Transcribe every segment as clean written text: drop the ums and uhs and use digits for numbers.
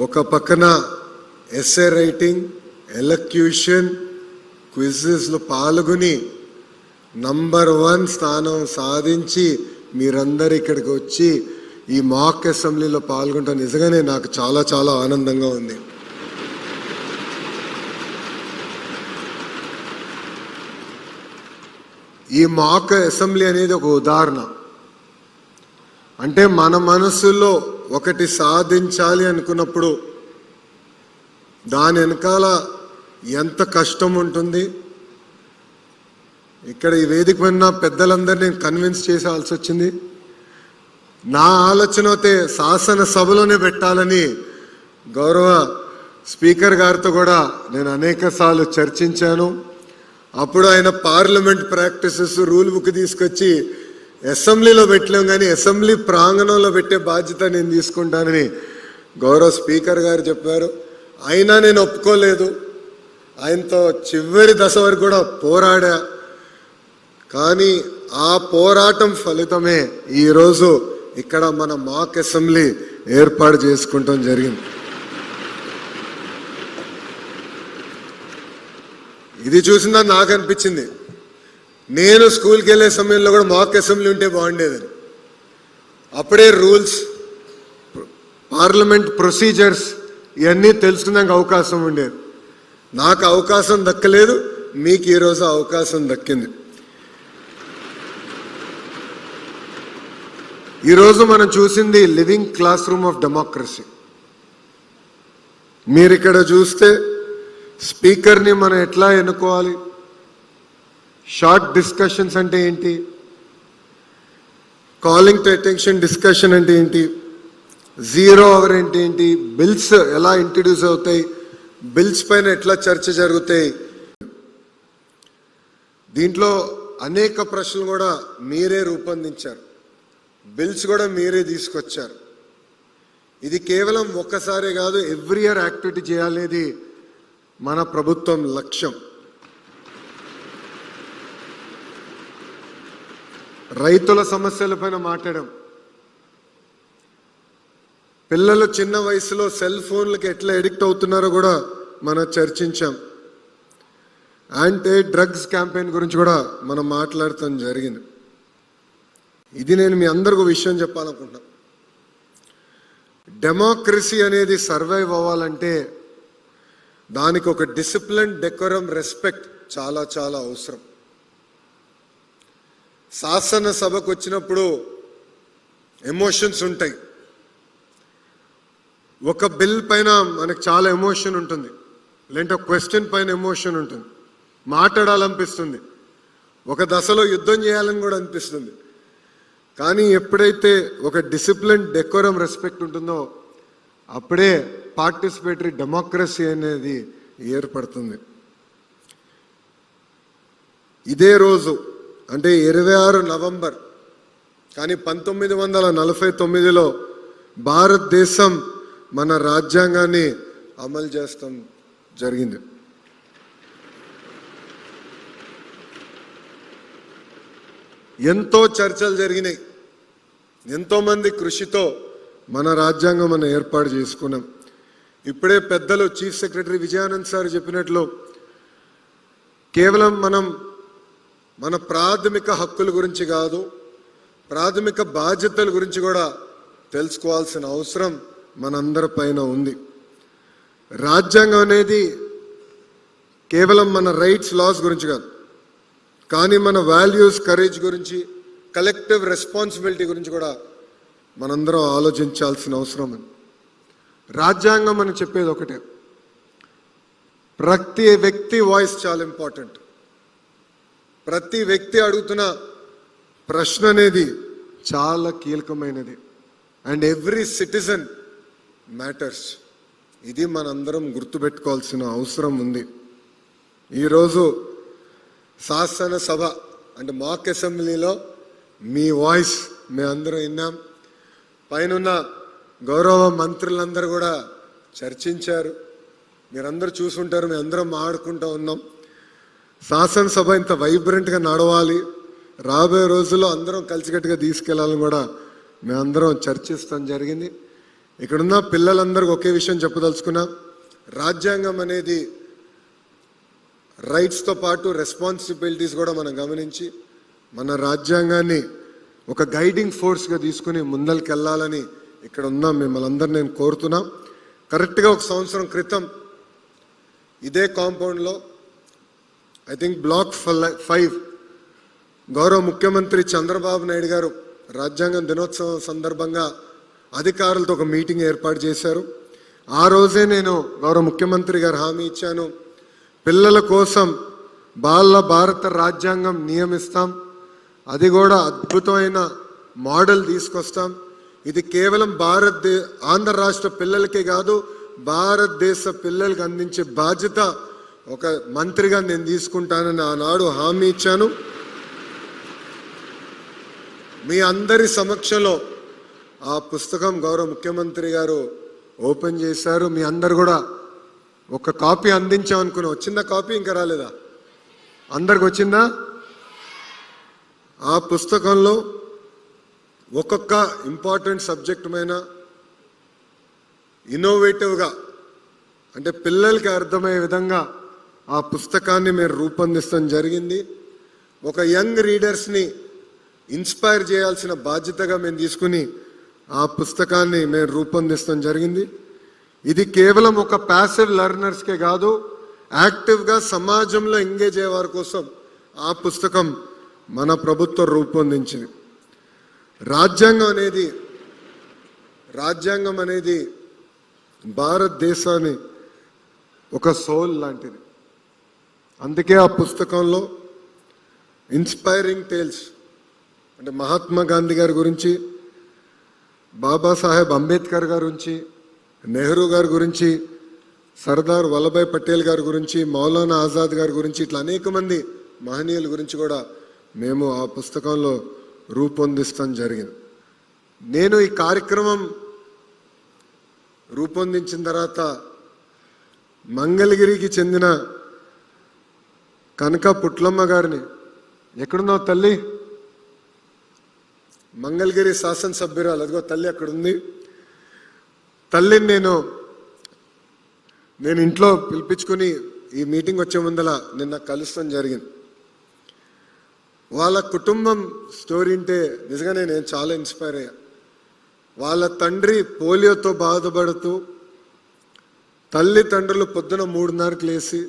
ఒక పక్కన SA writing, elocution, క్విజెస్లో పాల్గొని నంబర్ 1 స్థానం సాధించి మీరందరూ ఇక్కడికి వచ్చి ఈ మాక్ అసెంబ్లీలో పాల్గొంటాం నిజంగానే నాకు చాలా చాలా ఆనందంగా ఉంది. ఈ మాక్ అసెంబ్లీ అనేది ఒక ఉదాహరణ. అంటే మన మనసులో ఒకటి సాధించాలి అనుకున్నప్పుడు దాని వెనకాల ఎంత కష్టం ఉంటుంది. ఇక్కడ ఈ వేదిక పైన పెద్దలందరినీ నేను కన్విన్స్ చేసాల్సి వచ్చింది. నా ఆలోచన అయితే శాసనసభలోనే పెట్టాలని గౌరవ స్పీకర్ గారితో కూడా నేను అనేక సార్లు చర్చించాను. అప్పుడు ఆయన పార్లమెంట్ ప్రాక్టీసెస్ రూల్ బుక్ తీసుకొచ్చి అసెంబ్లీలో పెట్టలేం కానీ అసెంబ్లీ ప్రాంగణంలో పెట్టే బాధ్యత నేను తీసుకుంటానని గౌరవ స్పీకర్ గారు చెప్పారు. అయినా నేను ఒప్పుకోలేదు. ఆయనతో చివరి దశ వరకు కూడా పోరాడా. కానీ ఆ పోరాటం ఫలితమే ఈరోజు ఇక్కడ మన మాక్ అసెంబ్లీ ఏర్పాటు చేసుకుంటాం జరిగింది. ఇది చూసిందా నాకు అనిపించింది, నేను స్కూల్కి వెళ్ళే సమయంలో కూడా మాక్ అసెంబ్లీ ఉంటే బాగుండేదని. అప్పుడే రూల్స్, పార్లమెంట్ ప్రొసీజర్స్ ఇవన్నీ తెలుసుకున్నాక అవకాశం ఉండేది. నాకు అవకాశం దక్కలేదు, మీకు ఈరోజు అవకాశం దక్కింది. ఈరోజు మనం చూసింది living class room of democracy. మీరు ఇక్కడ చూస్తే స్పీకర్ని మనం ఎట్లా ఎన్నుకోవాలి, షార్ట్ డిస్కషన్స్ అంటే ఏంటి, కాలింగ్ టు అటెన్షన్ డిస్కషన్ అంటే ఏంటి, జీరో అవర్ అంటే ఏంటి, బిల్స్ ఎలా ఇంట్రడ్యూస్ అవుతాయి, బిల్స్ పైన ఎట్లా చర్చ జరుగుతాయి. దీంట్లో అనేక ప్రశ్నలు కూడా మీరే రూపొందించారు, బిల్స్ కూడా మీరే తీసుకొచ్చారు. ఇది కేవలం ఒక్కసారే కాదు, ఎవ్రీ ఇయర్ యాక్టివిటీ చేయాలనేది మన ప్రభుత్వం లక్ష్యం. రైతుల సమస్యలపైన మాట్లాడడం, పిల్లలు చిన్న వయసులో సెల్ ఫోన్లకి ఎట్లా ఎడిక్ట్ అవుతున్నారో కూడా మనం చర్చించాం. యాంటీ డ్రగ్స్ క్యాంపెయిన్ గురించి కూడా మనం మాట్లాడటం జరిగింది. ఇది నేను మీ అందరికీ విషయం చెప్పాలనుకుంటున్నా. డెమోక్రసీ అనేది సర్వైవ్ అవ్వాలంటే దానికి ఒక డిసిప్లిన్, డెకోరం, రెస్పెక్ట్ చాలా చాలా అవసరం. శాసనసభకు వచ్చినప్పుడు ఎమోషన్స్ ఉంటాయి. ఒక బిల్ పైన మనకు చాలా ఎమోషన్ ఉంటుంది, లేదంటే ఒక క్వశ్చన్ పైన ఎమోషన్ ఉంటుంది, మాట్లాడాలనిపిస్తుంది, ఒక దశలో యుద్ధం చేయాలని కూడా అనిపిస్తుంది. కానీ ఎప్పుడైతే ఒక డిసిప్లిన్, డెకోరం, రెస్పెక్ట్ ఉంటుందో అప్పుడే పార్టిసిపేటరీ డెమోక్రసీ అనేది ఏర్పడుతుంది. ఇదే రోజు అంటే 26 నవంబర్, కానీ 1949లో భారతదేశం మన రాజ్యాంగాన్ని అమలు చేస్తాం జరిగింది. ఎంతో చర్చలు జరిగినాయి, ఎంతోమంది కృషితో మన రాజ్యాంగం మనం ఏర్పాటు చేసుకున్నాం. ఇప్పుడే పెద్దలు చీఫ్ సెక్రటరీ విజయానంద్ సార్ చెప్పినట్లు కేవలం మనం మన ప్రాథమిక హక్కుల గురించి కాదు, ప్రాథమిక బాధ్యతల గురించి కూడా తెలుసుకోవాల్సిన అవసరం మనందరి పైన ఉంది. రాజ్యాంగం అనేది కేవలం మన రైట్స్, లాస్ గురించి కాదు, కానీ మన వాల్యూస్, కరేజ్ గురించి, కలెక్టివ్ రెస్పాన్సిబిలిటీ గురించి కూడా మనందరం ఆలోచించాల్సిన అవసరం ఉంది. రాజ్యాంగం మనం చెప్పేది ఒకటే, ప్రతి వ్యక్తి వాయిస్ చాలా ఇంపార్టెంట్. ప్రతి వ్యక్తి అడుగుతున్న ప్రశ్న అనేది చాలా కీలకమైనది. And every citizen matters. ఇది మనందరం గుర్తుపెట్టుకోవాల్సిన అవసరం ఉంది. ఈరోజు శాసనసభ అంటే మాక్ అసెంబ్లీలో మీ వాయిస్ మేము అందరం విన్నాం. పైన గౌరవ మంత్రులందరూ కూడా చర్చించారు, మీరందరూ చూసుంటారు, మేము అందరం ఆడుకుంటూ ఉన్నాం. శాసనసభ ఇంత వైబ్రెంట్గా నడవాలి, రాబోయే రోజుల్లో అందరం కలిసికట్టుగా తీసుకెళ్లాలని కూడా మేమందరం చర్చిస్తాం జరిగింది. ఇక్కడున్న పిల్లలందరికీ ఒకే విషయం చెప్పదలుచుకున్నా, రాజ్యాంగం అనేది రైట్స్తో పాటు రెస్పాన్సిబిలిటీస్ కూడా మనం గమనించి మన రాజ్యాంగాన్ని ఒక గైడింగ్ ఫోర్స్గా తీసుకుని ముందరికి వెళ్ళాలని ఇక్కడ ఉన్న మిమ్మల్ని అందరూ నేను కోరుతున్నా. కరెక్ట్గా ఒక సంవత్సరం క్రితం ఇదే కాంపౌండ్లో ఐ థింక్ బ్లాక్ 5 గౌరవ ముఖ్యమంత్రి చంద్రబాబు నాయుడు గారు రాజ్యాంగం దినోత్సవం సందర్భంగా అధికారులతో ఒక మీటింగ్ ఏర్పాటు చేశారు. ఆ రోజే నేను గౌరవ ముఖ్యమంత్రి గారు హామీ ఇచ్చాను, పిల్లల కోసం భారత రాజ్యాంగం నియమిస్తాం, అది కూడా అద్భుతమైన మోడల్ తీసుకొస్తాం. ఇది కేవలం ఆంధ్ర రాష్ట్ర పిల్లలకే కాదు, భారతదేశ పిల్లలకి అందించే బాధ్యత ఒక మంత్రిగా నేను తీసుకుంటానని ఆనాడు హామీ ఇచ్చాను. మీ అందరి సమక్షంలో ఆ పుస్తకం గౌరవ ముఖ్యమంత్రి గారు ఓపెన్ చేశారు. మీ అందరు కూడా ఒక కాపీ అందించామనుకున్నాం. వచ్చిందా కాపీ? ఇంకా రాలేదా? అందరికి వచ్చిందా? ఆ పుస్తకంలో ఒక్కొక్క ఇంపార్టెంట్ సబ్జెక్ట్ పైన ఇన్నోవేటివ్గా, అంటే పిల్లలకి అర్థమయ్యే విధంగా ఆ పుస్తకాన్ని మేము రూపొందించడం జరిగింది. ఒక యంగ్ రీడర్స్ని ఇన్స్పైర్ చేయాల్సిన బాధ్యతగా మేము తీసుకుని ఆ పుస్తకాన్ని మేము రూపొందించడం జరిగింది. ఇది కేవలం ఒక ప్యాసివ్ లెర్నర్స్కే కాదు, యాక్టివ్గా సమాజంలో ఎంగేజ్ అయ్యే వారి కోసం ఆ పుస్తకం మన ప్రభుత్వం రూపొందించింది. రాజ్యాంగం అనేది భారతదేశాన్ని ఒక సోల్ లాంటిది. అందుకే ఆ పుస్తకంలో ఇన్స్పైరింగ్ టేల్స్, అంటే మహాత్మా గాంధీ గారి గురించి, బాబాసాహెబ్ అంబేద్కర్ గారి గురించి, నెహ్రూ గారి గురించి, సర్దార్ వల్లభాయ్ పటేల్ గారి గురించి, మౌలానా ఆజాద్ గారి గురించి, ఇట్లా అనేక మంది మహనీయుల గురించి కూడా మేము ఆ పుస్తకంలో రూపొందిస్తాం జరిగింది. నేను ఈ కార్యక్రమం రూపొందించిన తర్వాత మంగళగిరికి చెందిన కనక పుట్లమ్మ గారిని, ఎక్కడున్నావు తల్లి? మంగళగిరి శాసనసభ్యురాలు, అదిగో తల్లి అక్కడ ఉంది. తల్లిని నేను ఇంట్లో పిలిపించుకుని ఈ మీటింగ్ వచ్చే ముందల నిన్న కలుస్తాం జరిగింది. వాళ్ళ కుటుంబం స్టోరీ అంటే నిజంగానే నేను చాలా ఇన్స్పైర్ అయ్యా. వాళ్ళ తండ్రి పోలియోతో బాధపడుతూ తల్లిదండ్రులు పొద్దున 3:30కి లేచి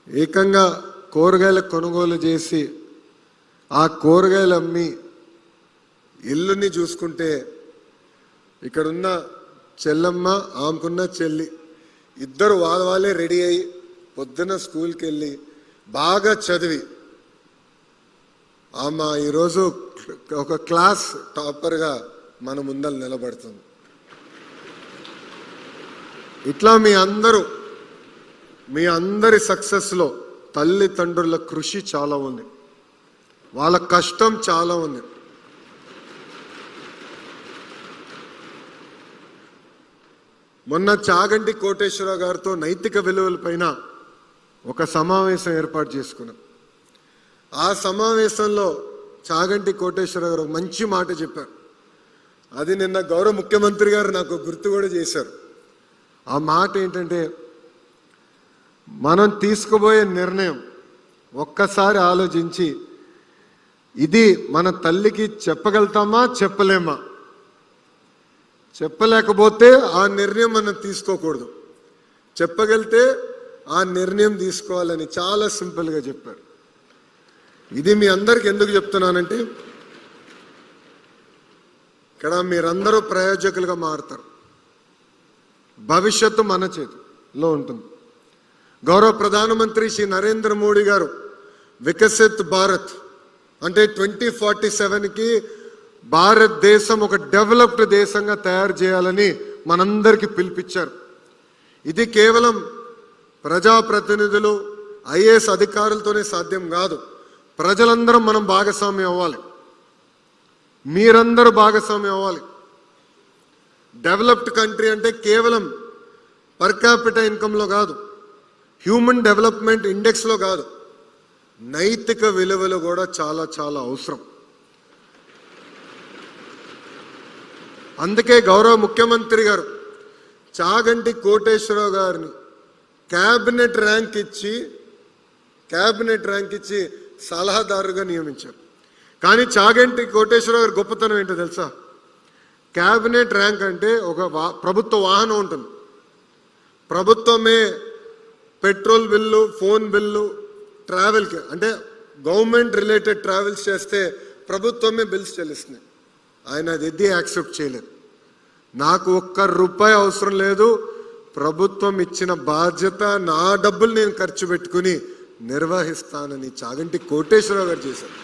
ఏకంగా కూరగాయల కొనుగోలు చేసి ఆ కూరగాయలు అమ్మి ఇల్లుని చూసుకుంటే, ఇక్కడున్న చెల్లమ్మ, ఆమెకున్న చెల్లి ఇద్దరు వాళ్ళే రెడీ అయ్యి పొద్దున స్కూల్కి వెళ్ళి బాగా చదివి ఆమె ఈరోజు ఒక క్లాస్ టాపర్గా మన ముందర నిలబడుతుంది. ఇట్లా మీ అందరి సక్సెస్లో తల్లిదండ్రుల కృషి చాలా ఉంది, వాళ్ళ కష్టం చాలా ఉంది. మొన్న చాగంటి కోటేశ్వరరావు గారితో నైతిక విలువలపైన ఒక సమావేశం ఏర్పాటు చేసుకున్నాం. ఆ సమావేశంలో చాగంటి కోటేశ్వరరావు గారు మంచి మాట చెప్పారు. అది నిన్న గౌరవ ముఖ్యమంత్రి గారు నాకు గుర్తు కూడా చేశారు. ఆ మాట ఏంటంటే, మనం తీసుకుపోయే నిర్ణయం ఒక్కసారి ఆలోచించి ఇది మన తల్లికి చెప్పగలుగుతామా చెప్పలేమా, చెప్పలేకపోతే ఆ నిర్ణయం మనం తీసుకోకూడదు, చెప్పగలిగితే ఆ నిర్ణయం తీసుకోవాలని చాలా సింపుల్గా చెప్పారు. ఇది మీ అందరికి ఎందుకు చెప్తున్నానంటే, ఇక్కడ మీరందరూ ప్రయోజకులుగా మారుతారు. భవిష్యత్తు మన చేతిలో ఉంటుంది. గౌరవ ప్రధానమంత్రి శ్రీ నరేంద్ర మోడీ గారు వికసిత్ భారత్ అంటే 2047కి భారతదేశం ఒక డెవలప్డ్ దేశంగా తయారు చేయాలని మనందరికీ పిలిపించారు. ఇది కేవలం ప్రజాప్రతినిధులు, ఐఏఎస్ అధికారులతోనే సాధ్యం కాదు. ప్రజలందరం మనం భాగస్వామ్యం అవ్వాలి, మీరందరూ భాగస్వామ్యం అవ్వాలి. డెవలప్డ్ కంట్రీ అంటే కేవలం పర్ క్యాపిటల్ ఇన్కంలో కాదు, హ్యూమన్ డెవలప్మెంట్ ఇండెక్స్లో కాదు, నైతిక విలువలు కూడా చాలా చాలా అవసరం. అందుకే గౌరవ ముఖ్యమంత్రి గారు చాగంటి కోటేశ్వరరావు గారిని క్యాబినెట్ ర్యాంక్ ఇచ్చి సలహాదారుగా నియమించారు. కానీ చాగంటి కోటేశ్వరరావు గారి గొప్పతనం ఏంటో తెలుసా? క్యాబినెట్ ర్యాంక్ అంటే ఒక ప్రభుత్వ వాహనం ఉంటుంది, ప్రభుత్వమే పెట్రోల్ బిల్లు, ఫోన్ బిల్లు, ట్రావెల్కి అంటే గవర్నమెంట్ రిలేటెడ్ ట్రావెల్స్ చేస్తే ప్రభుత్వమే బిల్స్ చెల్లిస్తున్నాయి. ఆయన అది యాక్సెప్ట్ చేయలేదు. నాకు ₹1 అవసరం లేదు, ప్రభుత్వం ఇచ్చిన బాధ్యత నా డబ్బులు నేను ఖర్చు పెట్టుకుని నిర్వహిస్తానని చాగంటి కోటేశ్వరరావు గారు చేశారు.